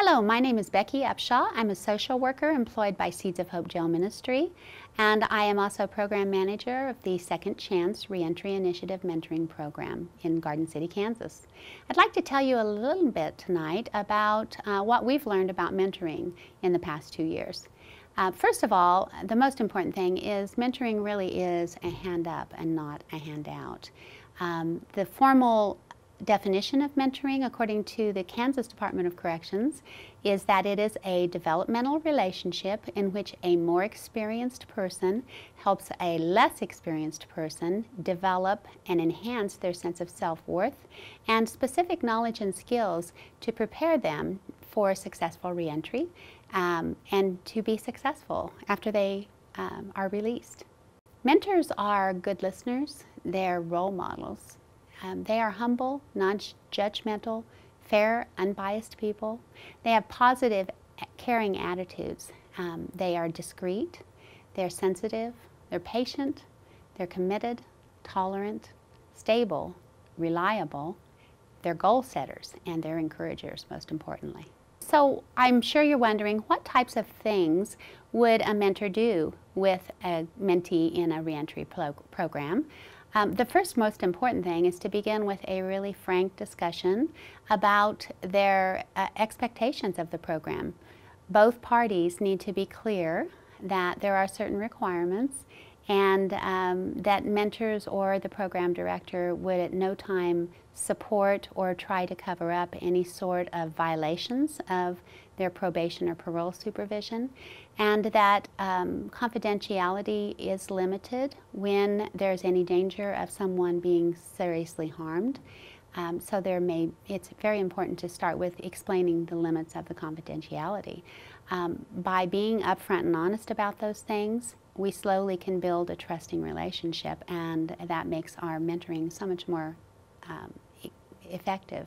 Hello, my name is Becky Upshaw. I'm a social worker employed by Seeds of Hope Jail Ministry, and I am also program manager of the Second Chance Reentry Initiative Mentoring Program in Garden City, Kansas. I'd like to tell you a little bit tonight about what we've learned about mentoring in the past 2 years. First of all, the most important thing is mentoring really is a hand up and not a handout. The formal definition of mentoring, according to the Kansas Department of Corrections, is that it is a developmental relationship in which a more experienced person helps a less experienced person develop and enhance their sense of self-worth and specific knowledge and skills to prepare them for successful reentry and to be successful after they are released. Mentors are good listeners. They're role models. They are humble, non-judgmental, fair, unbiased people. They have positive, caring attitudes. They are discreet, they're sensitive, they're patient, they're committed, tolerant, stable, reliable. They're goal setters, and they're encouragers, most importantly. So I'm sure you're wondering, what types of things would a mentor do with a mentee in a reentry program? The first most important thing is to begin with a really frank discussion about their expectations of the program. Both parties need to be clear that there are certain requirements and that mentors or the program director would at no time support or try to cover up any sort of violations of their probation or parole supervision, and that confidentiality is limited when there's any danger of someone being seriously harmed. It's very important to start with explaining the limits of the confidentiality. By being upfront and honest about those things, we slowly can build a trusting relationship, and that makes our mentoring so much more effective.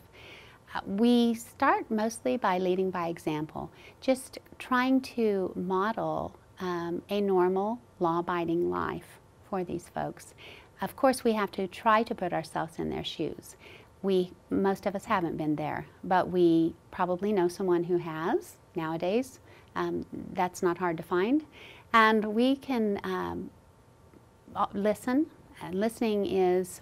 We start mostly by leading by example, just trying to model a normal, law-abiding life for these folks. Of course, we have to try to put ourselves in their shoes. Most of us haven't been there, but we probably know someone who has nowadays. That's not hard to find. And we can listen. Listening is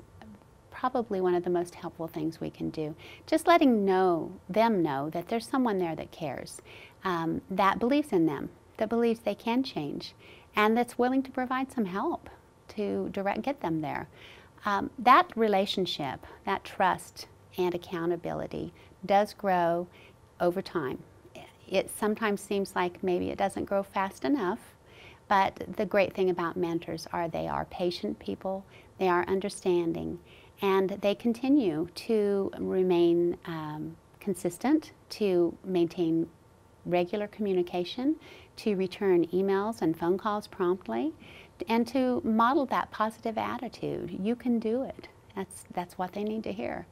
probably one of the most helpful things we can do. Just letting them know that there's someone there that cares, that believes in them, that believes they can change, and that's willing to provide some help to get them there. That relationship, that trust and accountability does grow over time. It sometimes seems like maybe it doesn't grow fast enough, but the great thing about mentors are they are patient people, they are understanding, and they continue to remain consistent, to maintain regular communication, to return emails and phone calls promptly, and to model that positive attitude. You can do it. That's what they need to hear.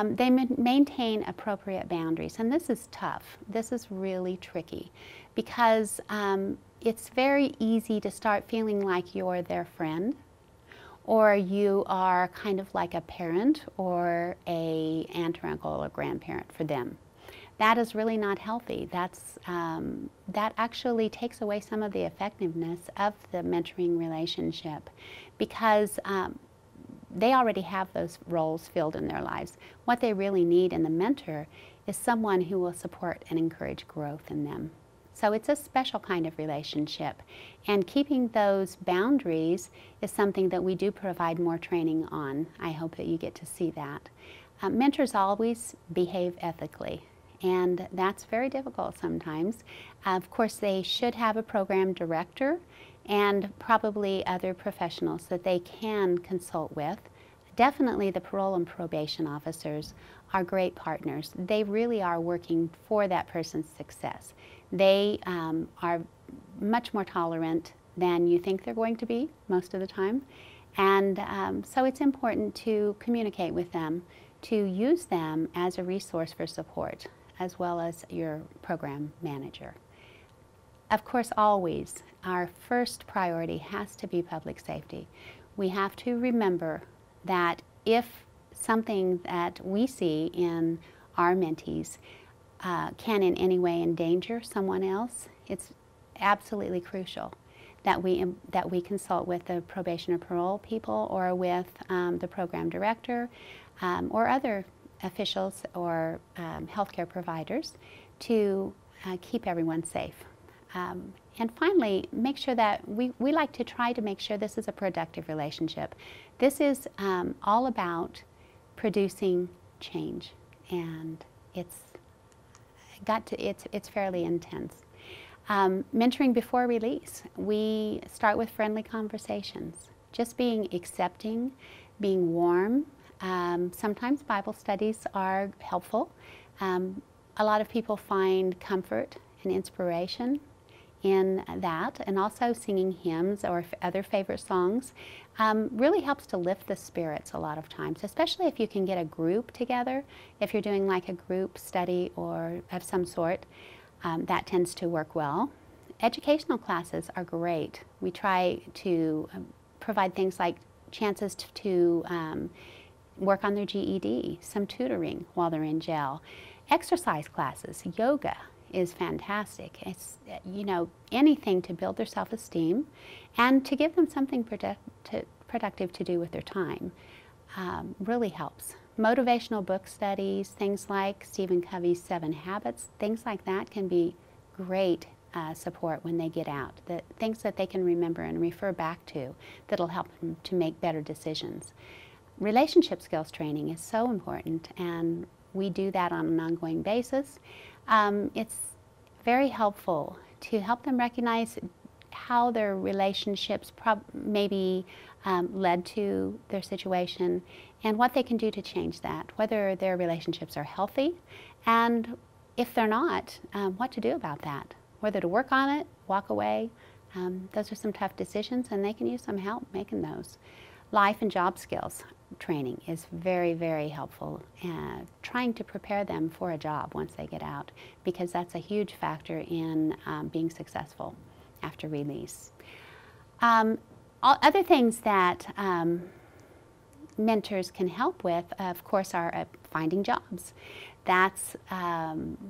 They maintain appropriate boundaries, and this is tough. This is really tricky because it's very easy to start feeling like you're their friend, or you are kind of like a parent or an aunt or uncle or grandparent for them. That is really not healthy. That actually takes away some of the effectiveness of the mentoring relationship because they already have those roles filled in their lives. What they really need in the mentor is someone who will support and encourage growth in them. So it's a special kind of relationship, and keeping those boundaries is something that we do provide more training on. I hope that you get to see that. Mentors always behave ethically, and that's very difficult sometimes. Of course, they should have a program director and probably other professionals that they can consult with. Definitely the parole and probation officers are great partners. They really are working for that person's success. They are much more tolerant than you think they're going to be most of the time. And so it's important to communicate with them, to use them as a resource for support, as well as your program manager. Of course, always, our first priority has to be public safety. We have to remember that if something that we see in our mentees can in any way endanger someone else, it's absolutely crucial that we consult with the probation or parole people, or with the program director, or other officials or healthcare providers to keep everyone safe. And finally, make sure that we like to try to make sure this is a productive relationship. This is all about producing change, and it's fairly intense. Mentoring before release, we start with friendly conversations, just being accepting, being warm. Sometimes Bible studies are helpful. A lot of people find comfort and inspiration in that, and also singing hymns or other favorite songs really helps to lift the spirits a lot of times, especially if you can get a group together. If you're doing like a group study or of some sort, that tends to work well. Educational classes are great. We try to provide things like chances to work on their GED, some tutoring while they're in jail. Exercise classes, yoga is fantastic. It's, you know, anything to build their self-esteem and to give them something productive to do with their time really helps. Motivational book studies, things like Stephen Covey's 7 Habits, things like that can be great support when they get out. Things that they can remember and refer back to that'll help them to make better decisions. Relationship skills training is so important, and we do that on an ongoing basis. It's very helpful to help them recognize how their relationships maybe led to their situation, and what they can do to change that, whether their relationships are healthy, and if they're not, what to do about that, whether to work on it, walk away. Those are some tough decisions, and they can use some help making those. Life and job skills training is very, very helpful, trying to prepare them for a job once they get out, because that's a huge factor in being successful after release. Other things that mentors can help with, of course, are finding jobs. That's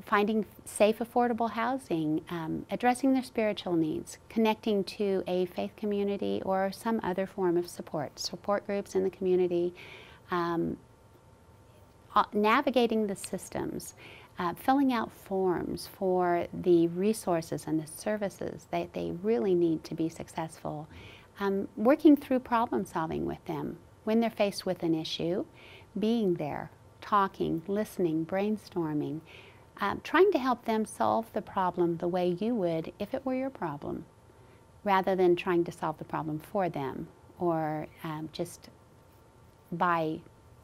finding safe, affordable housing, addressing their spiritual needs, connecting to a faith community or some other form of support groups in the community, navigating the systems, filling out forms for the resources and the services that they really need to be successful, working through problem solving with them when they're faced with an issue, being there, talking, listening, brainstorming, trying to help them solve the problem the way you would if it were your problem, rather than trying to solve the problem for them, or just buy,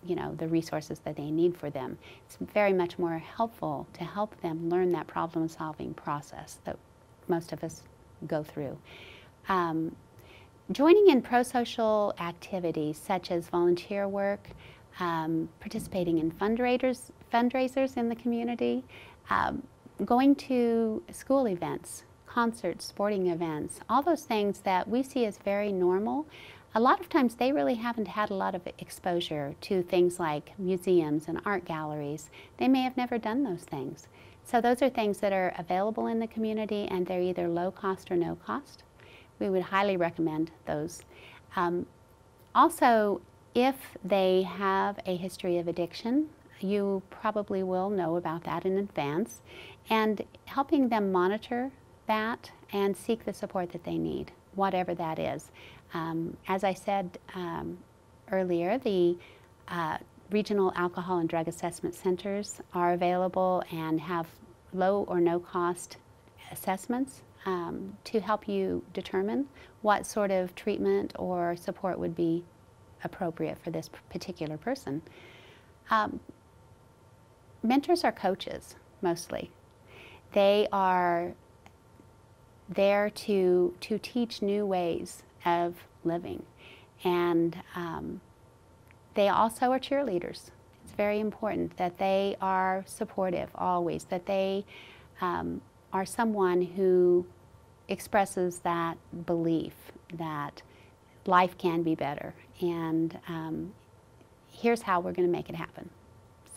you know, the resources that they need for them. It's very much more helpful to help them learn that problem-solving process that most of us go through. Joining in pro-social activities such as volunteer work, participating in fundraisers in the community, going to school events, concerts, sporting events, all those things that we see as very normal. A lot of times they really haven't had a lot of exposure to things like museums and art galleries. They may have never done those things. So those are things that are available in the community, and they're either low cost or no cost. We would highly recommend those. Also, if they have a history of addiction, you probably will know about that in advance, and helping them monitor that and seek the support that they need, whatever that is. As I said earlier, the regional alcohol and drug assessment centers are available and have low or no cost assessments to help you determine what sort of treatment or support would be appropriate for this particular person. Mentors are coaches, mostly. They are there to teach new ways of living, and they also are cheerleaders. It's very important that they are supportive always, that they are someone who expresses that belief that life can be better, and here's how we're going to make it happen.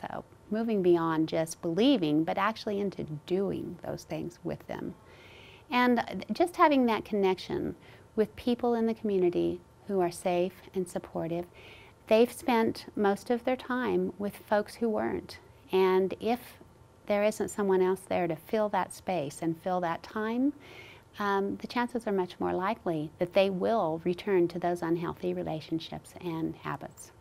So moving beyond just believing, but actually into doing those things with them. And just having that connection with people in the community who are safe and supportive. They've spent most of their time with folks who weren't. And if there isn't someone else there to fill that space and fill that time, the chances are much more likely that they will return to those unhealthy relationships and habits.